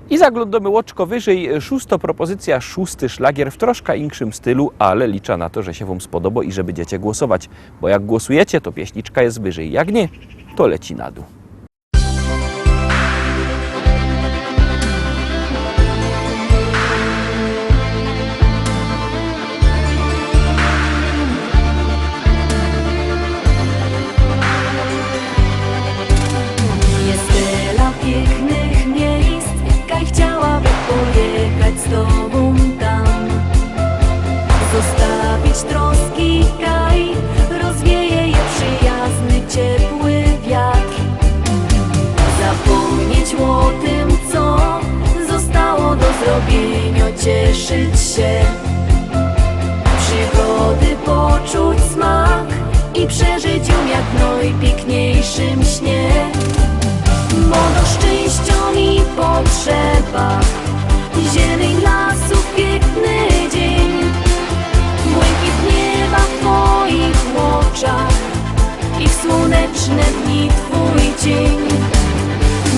I zaglądamy łoczko wyżej. Szósta propozycja, szósty szlagier w troszkę inkszym stylu, ale liczę na to, że się Wam spodoba i że będziecie głosować. Bo jak głosujecie, to pieśniczka jest wyżej. Jak nie, to leci na dół. Jest tyle pięknych miejsc, kaj chciałaby pojechać z Tobą tam. Zostawić troski, kaj rozwieje je przyjazny, ciepły wiatr. Zapomnieć o tym, co zostało do zrobienia, cieszyć się. Przygody poczuć smak i przeżyć ją jak w najpiękniejszym śnie. Bo do szczęścia mi potrzeba zieleń lasów, piękny dzień, błękit nieba w Twoich oczach i w słoneczne dni Twój cień.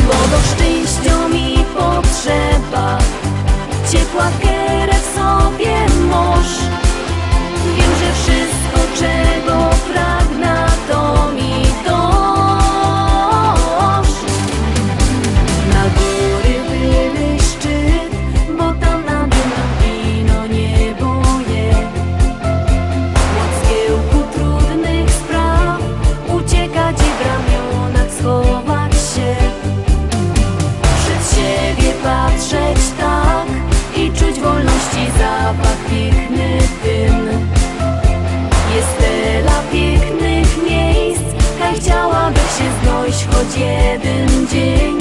Bo do szczęścia mi potrzeba ciepła kierę w sobie masz. Wiem, że wszystko, czego pragnę, to mi dasz. Na góry były szczyt, bo tam nad wino niebo je. Od zgiełku trudnych spraw uciekać i w ramionach schować się. Przed siebie patrzeć tak i czuć wolności zapach, piękny dym. Jest tyle pięknych miejsc, kaj chciałaby się znaleźć choć jeden dzień.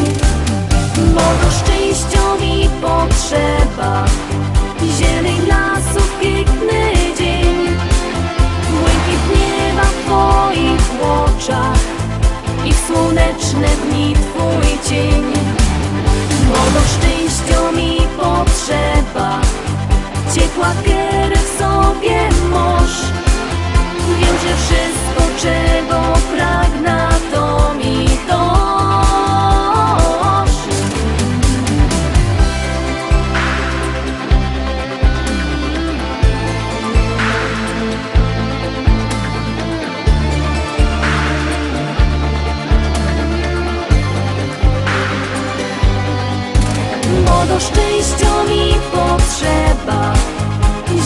Bo do szczęścia mi potrzeba zieleń lasów, piękny dzień, błękit nieba w Twoich oczach i w słoneczne dni Twój cień. Bo do szczęścia mi potrzeba ciepła kierę w sobie masz. Wiem, że wszystko, czego pragnę, to mi dasz. Bo do szczęścia mi potrzeba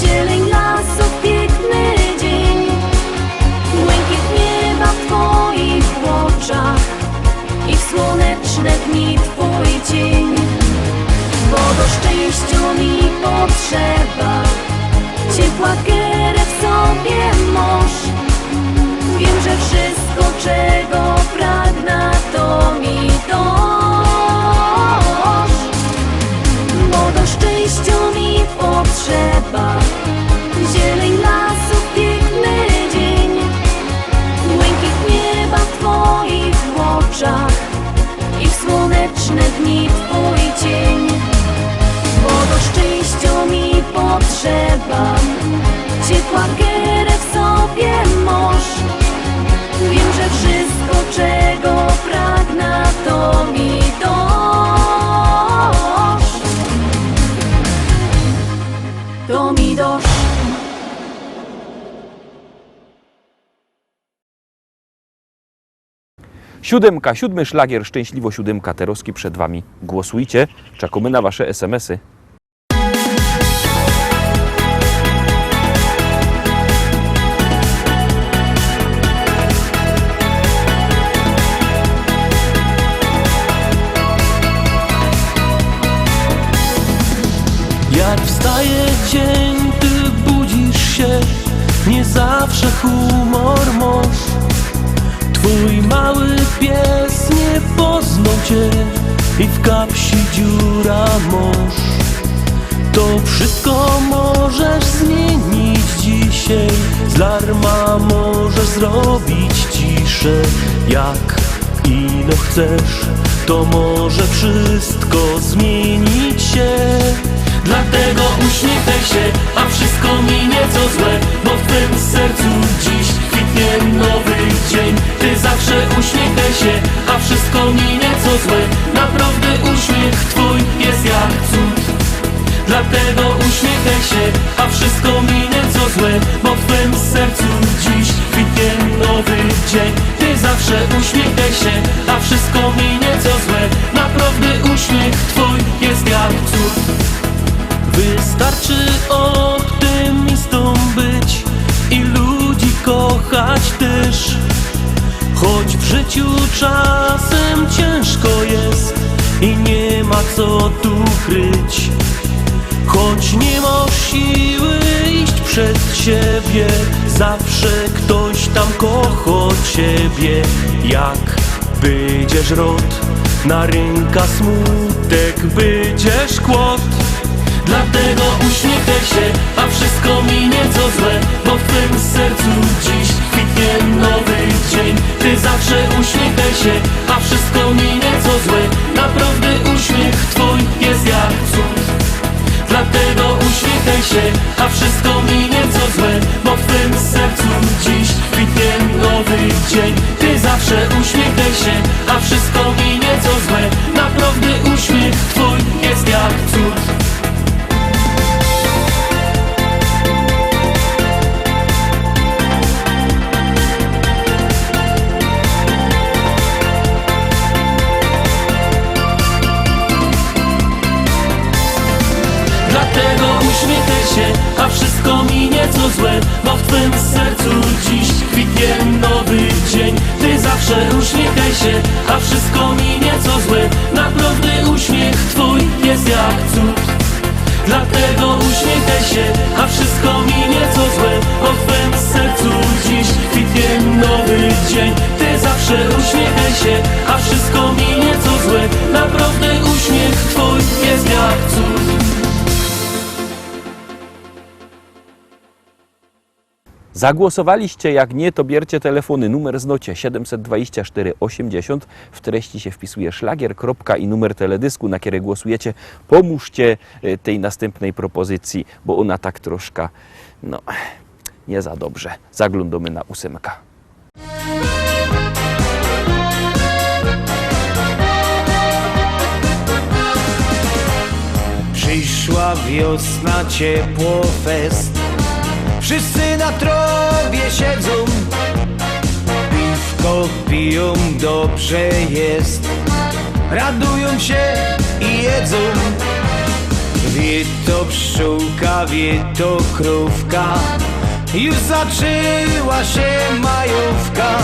zieleń lasów, piękny dzień, błękit nieba w Twoich oczach i w słoneczne dni Twój cień. Bo do szczęścia mi potrzeba ciepła kierę w sobie masz. Wiem, że wszystko, czego pragnę, to mi dasz. Bo do szczęścia mi potrzeba zieleń lasów, piękny dzień, błękit nieba w Twoich oczach i w słoneczne dni Twój cień. Bo do szczęścia mi potrzeba ciepła kierę w sobie masz. Wiem, że wszystko, czego pragnę, to mi dasz. To mi dasz. Siódemka, siódmy szlagier, szczęśliwo siódemka, Teroski przed Wami. Głosujcie, czekamy na Wasze SMS-y. Jak wstaje dzień, Ty budzisz się, nie zawsze humor masz. Twój mały pies nie poznał Cię i w kapsi dziura masz. To wszystko możesz zmienić dzisiaj, z larma możesz zrobić ciszę. Jak ino chcesz, to może wszystko zmienić się. Dlatego uśmiechaj się, a wszystko minie co złe, bo w Twym sercu dziś kwitnie nowy dzień. Ty zawsze uśmiechaj się, a wszystko minie co złe. Naprawdę uśmiech Twój jest jak się, a wszystko minie co złe, bo w twym sercu dziś kwitnie nowy dzień. Ty zawsze uśmiechaj się, a wszystko minie co złe. Naprawdę uśmiech twój jest jak cud. Wystarczy optymistą być i ludzi kochać też. Choć w życiu czasem ciężko jest i nie ma co tu kryć. Choć nie masz siły iść przed siebie, zawsze ktoś tam kocha ciebie. Jak będziesz rod, na rynka smutek będziesz kłod. Dlatego uśmiechaj się, a wszystko minie co złe, bo w twym sercu dziś kwitnie nowy dzień. Ty zawsze uśmiechaj się, a wszystko minie co złe. Naprawdę uśmiech twój jest jak cud. Dlatego uśmiechaj się, a wszystko minie co złe, bo w twym sercu dziś kwitnie nowy dzień. Ty zawsze uśmiechaj się, a wszystko minie co złe. Naprawdę uśmiech twój jest jak cud. Dlatego uśmiechaj się, a wszystko minie co złe, bo w twym sercu dziś kwitnie nowy dzień. Ty zawsze uśmiechaj się, a wszystko minie co złe. Naprawdę uśmiech twój jest jak cud. Dlatego uśmiechaj się, a wszystko minie co złe, bo w twym sercu dziś kwitnie nowy dzień. Ty zawsze uśmiechaj się, a wszystko minie co złe. Naprawdę uśmiech twój jest jak cud. Zagłosowaliście? Jak nie, to bierzcie telefony. Numer znocie 724 80. W treści się wpisuje szlagier, kropka i numer teledysku, na który głosujecie. Pomóżcie tej następnej propozycji, bo ona tak troszkę, no, nie za dobrze. Zaglądamy na 8. Przyszła wiosna, ciepło, fest. Wszyscy na trawie siedzą, piwko piją, dobrze jest. Radują się i jedzą. Wie to pszczółka, wie to krówka. Już zaczęła się majówka.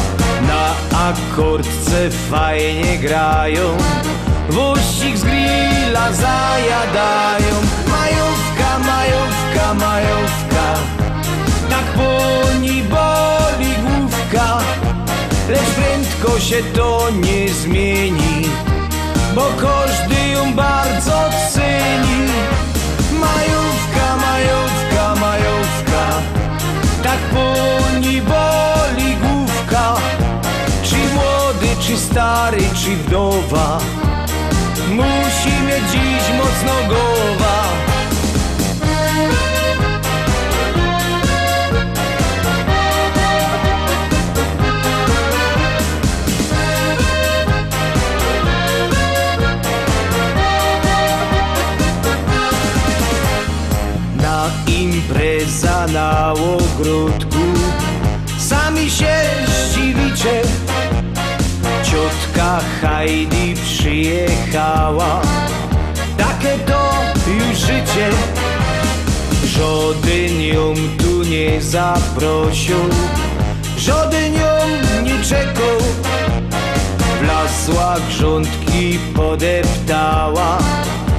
Na akordce fajnie grają, wościk z grilla zajadają. Majówka, majówka, majówka, tak poni boli główka. Lecz prędko się to nie zmieni, bo każdy ją bardzo ceni. Majówka, majówka, majówka, tak poni boli główka. Czy młody, czy stary, czy wdowa, musi mieć dziś mocno głowa. Impreza na ogródku, sami się zdziwicie. Ciotka Heidi przyjechała, takie to już życie. Żaden ją tu nie zaprosił, żaden ją nie czekał. Wlasła grządki, podeptała,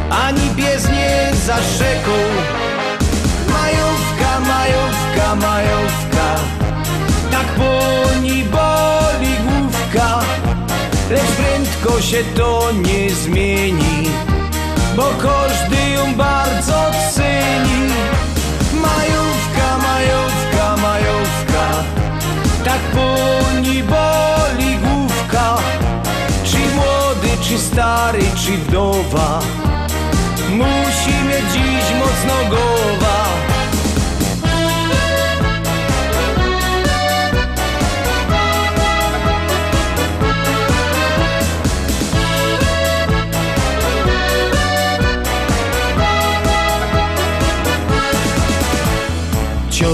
ani pies nie zaszczekał. Majówka, majówka, majówka, tak poni boli główka. Lecz prędko się to nie zmieni, bo każdy ją bardzo ceni. Majówka, majówka, majówka, tak poni boli główka. Czy młody, czy stary, czy wdowa, musi mieć dziś mocno głowa.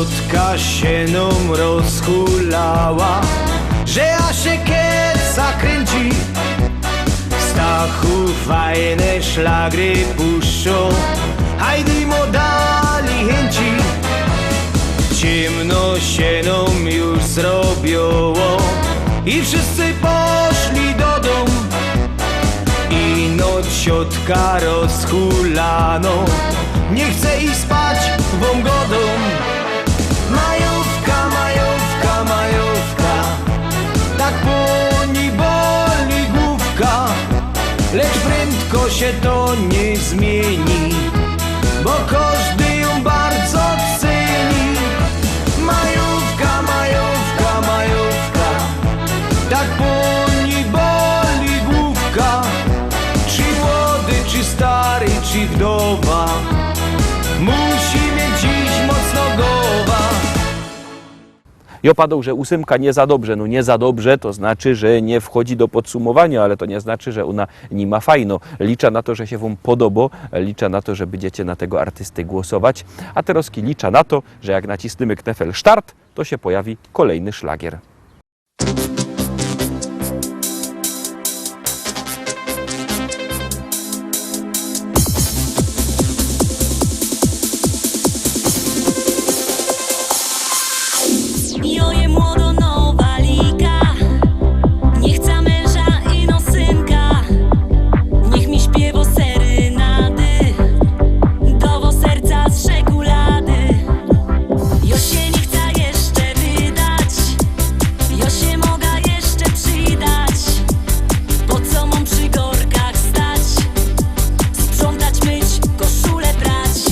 ciotka się nam rozhulała, że ja się kieca kręci. Stachu fajne szlagry puszczą, hajdimo dali chęci. Ciemno się nam już zrobiło i wszyscy poszli do domu. Ino ciotka rozhulano, nie chce iść spać wam godą. Majówka, majówka, majówka, tak poni boli główka, lecz prędko się to nie zmieni, bo każdy ją bardzo ceni. Majówka, majówka, majówka, tak poni boli główka, czy młody, czy stary, czy wdowa, musi mieć dziś mocno głowa. I opadł, że 8 nie za dobrze. No nie za dobrze to znaczy, że nie wchodzi do podsumowania, ale to nie znaczy, że ona nie ma fajno. Liczę na to, że się wam podoba, liczę na to, że będziecie na tego artysty głosować, a teraz liczę na to, że jak nacisnemy knefel start, to się pojawi kolejny szlagier. Joje młodo nowa liga, nie chce męża i no synka. Niech mi śpiewo serynady, dowo serca z czekolady. Jo się nie chce jeszcze wydać, jo się moga jeszcze przydać. Po co mam przy gorkach stać, sprzątać, myć, koszulę prać.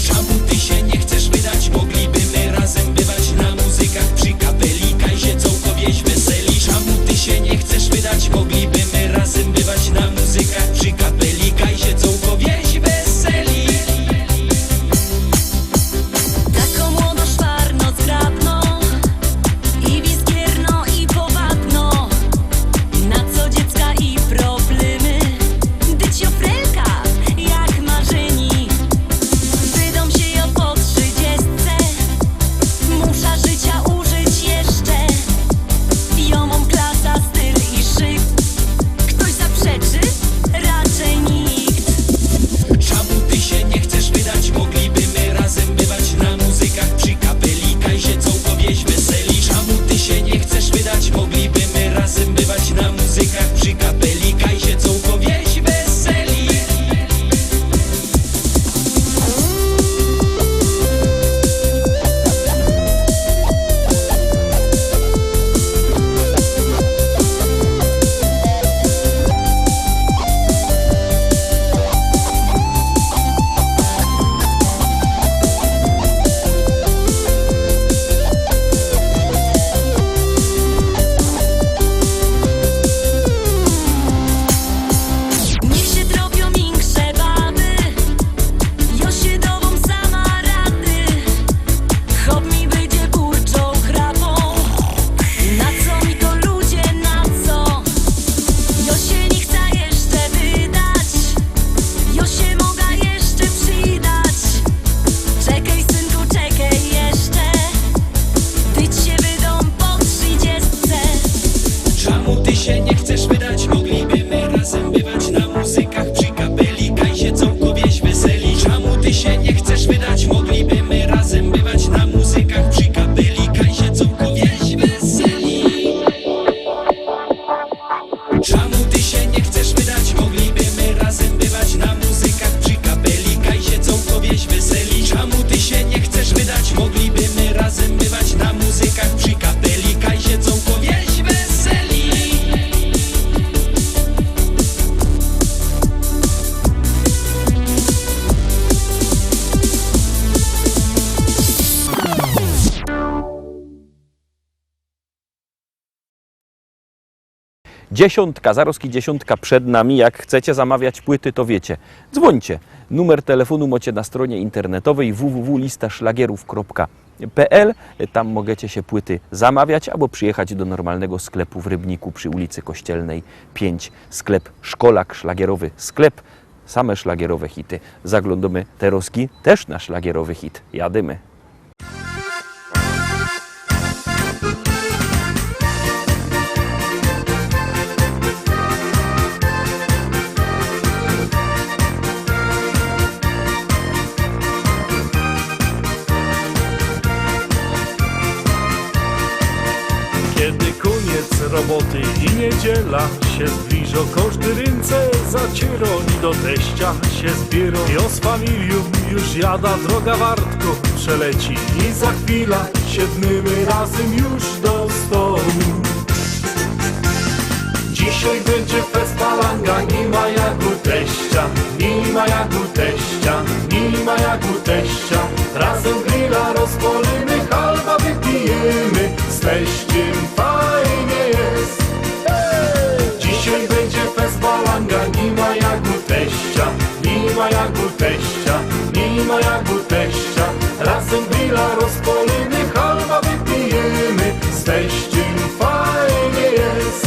Czemu ty się nie chcesz wydać? Mogliby my razem bywać na muzykach przy kapelika i się całkowieś weseli. Czemu ty się nie chcesz wydać? Mogliby my razem bywać na muzykach przy kapelika i się całkowieś weseli. Taką młodo szwarno zgrabną i wiskierno i powabno. Na co dziecka i problemy, dyć ofrelka jak marzeni. Wydą się jo po 30, musza życia użyć jeszcze. Jo mam klasa, styl i szyk. Ktoś zaprzeczy? Raczej nikt. Czemu ty się nie chcesz wydać? Mogliby my razem bywać na muzykach przy kapelika i się całkowieś weseli. Czemu ty się nie chcesz wydać? Mogliby my razem bywać na muzykach przy kapelika i się całkowieś weseli. Niech się drobią większe baby, jo się dową sama rady. Chop mi będzie burczą chrapą, na co mi to ludzie, na co? Jo się nie chce jeszcze wydać, jo się moga jeszcze przydać. Czekaj synku, czekaj jeszcze, tyć się wydą po 30. Czemu ty się nie chcesz wydać? Mogliby my razem bywać na muzykach przy kapelika i się całkowieś weseli. Czemu ty się nie chcesz wydać? Mogliby my razem bywać na muzykach przy kapelika i się całkowieś weseli. Czemu ty się nie chcesz wydać? Mogliby my razem bywać na muzykach przy kapelika i się całkowieś weseli. Czemu ty się nie chcesz wydać? Mogliby my razem bywać na muzykach przy kapelika i się całkowieś weseli. Dziesiątka, zaroski dziesiątka przed nami. Jak chcecie zamawiać płyty, to wiecie. Dzwońcie. Numer telefonu macie na stronie internetowej www.listaszlagierów.pl. Tam możecie się płyty zamawiać albo przyjechać do normalnego sklepu w Rybniku przy ulicy Kościelnej 5. Sklep Szkolak, szlagierowy sklep. Same szlagierowe hity. Zaglądamy te roski też na szlagierowy hit. Jadymy. niedziela się zbliżo, każdy ręce zacieroni do teścia się zbiero. Jo z familią już jada, droga wartko przeleci i za chwilę siedmymy razem już do stołu. Dzisiaj będzie fest palanga, nie ma jak u teścia, nie ma jak u teścia, nie ma jak u teścia. Razem grilla rozpalimy, halba wypijemy, z teściem fajnie jest. Dzisiaj będzie fest palanga, nie ma jak u teścia, nie ma jak u teścia, nie ma jak u teścia. Razem grilla rozpalimy, halba wypijemy, z teściem fajnie jest.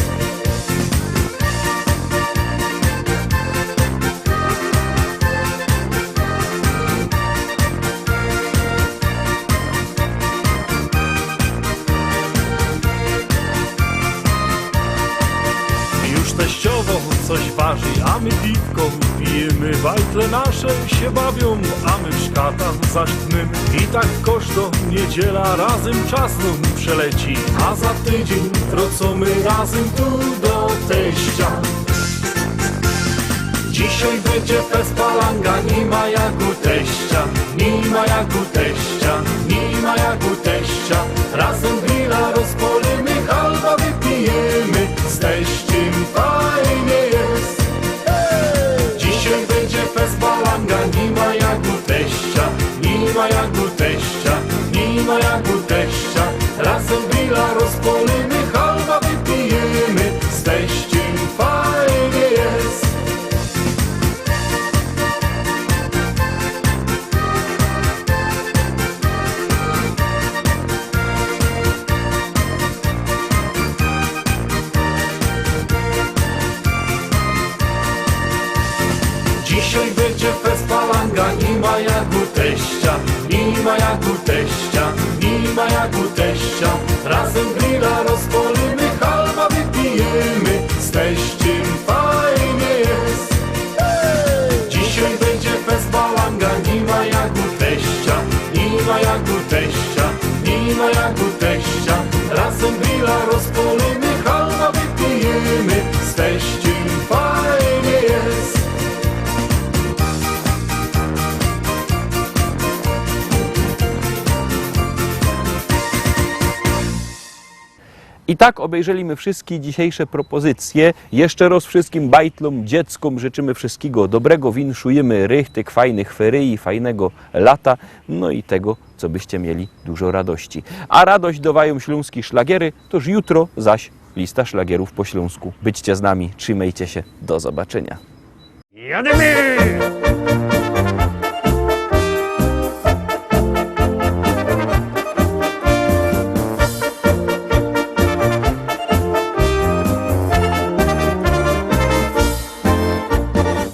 Teściowo coś waży, a my piwko pijemy. Bajtle nasze się bawią, a my w szkatach zasztnym. I tak koszto niedziela razem czas nam przeleci. A za tydzień wrócimy razem tu do teścia. Dzisiaj będzie fest palanga, nie ma jak u teścia, nie ma jak u teścia, nie ma jak u teścia. Razem grilla rozpalimy, halba wypijemy, z teściem fajnie jest. Dzisiaj będzie fest palanga, nie ma jak u teścia, nie ma jak u teścia, nie ma jak u teścia. Razem grilla rozpalimy, halba wypijemy, z teściem fajnie jest. Dzisiaj będzie fest palanga, nie ma jak u teścia, nie ma jak u teścia, nie ma jak u teścia. Razem grilla rozpalimy, halba wypijemy, z teściem fajnie jest. Dzisiaj będzie fest palanga, nie ma jak u teścia, nie ma jak u teścia, nie ma jak u teścia. Razem grilla rozpalimy, halba wypijemy, z teściem fajnie jest. I tak obejrzeliśmy wszystkie dzisiejsze propozycje. Jeszcze raz wszystkim bajtlom, dzieckom życzymy wszystkiego dobrego, winszujemy rychtyk, fajnych feryi, fajnego lata, no i tego, co byście mieli dużo radości. A radość dawają śląskie szlagiery, toż jutro zaś lista szlagierów po śląsku. Byćcie z nami, trzymajcie się, do zobaczenia. Jademy!